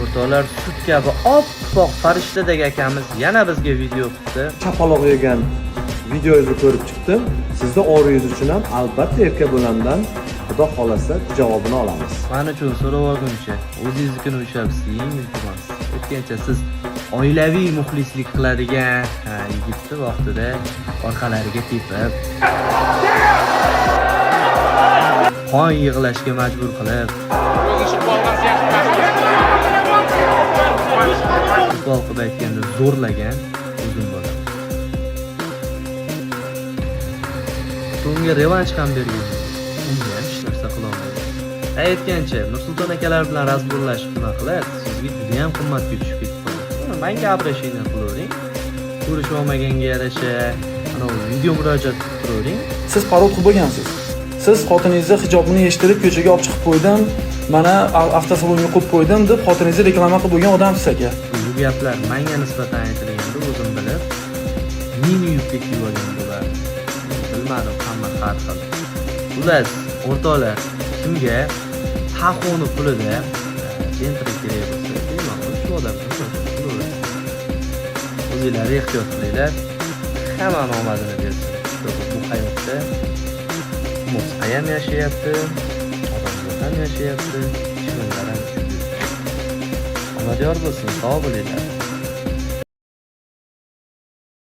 O'rtoqlar, sut kabi oppoq farishtadek akamiz yana bizga video qildi. Chaqaloq yegan videoyingizni ko'rib chiqdim. Sizni oringiz uchun ham albatta erkak bo'lamdan Xudo xolasa javobini olamiz. Men uchun so'rab olguncha, o'zingiznikini ushlab yeng iltimos. O'tgancha siz oilaviy muxlislik qiladigan yigitni vaqtida orqalariga tepib, qon yig'lashga majbur qilib, futbol qilib aytganda zo'rlagan o'zim bo'laman. Bunga revansh ham bergan. Unga ham hech narsa qila olmaydi. Aytgancha, Nursulton akalar bilan razborlashib nima qiladi? Sizga juda ham qimmatga tushib ketib qoladi. Menga обращение qilavering. Ko'rishib olmaganga yarasha, ana video murojaat qilib turavering. Siz parod qilib bo'lgansiz. Siz xotiningizni hijobini yechtirib ko'chaga olib chiqib qo'ydim, mana avtosalonga qo'yib qo'ydim deb xotiningizni reklama qilib bo'lgan odamsiz aka. Bu gaplar menga nisbatan aytilganda o'zim bilib, meni yubka kiyib olgan bo'lar. Bilmadim, hamma har xil. Xullas, o'rtoqlar, kimga taxoni pulida Bentley kerak bo'lsa, bemalol shu odamga so'raydi. O'zinglar ehtiyot qilinglar. Hamma omadini bersin. Bu hayotda musiqa ham yashayapti, odamlar ham yashayapti, ishonlar ham. Omadyor bo'lsin, sog' bo'linglar.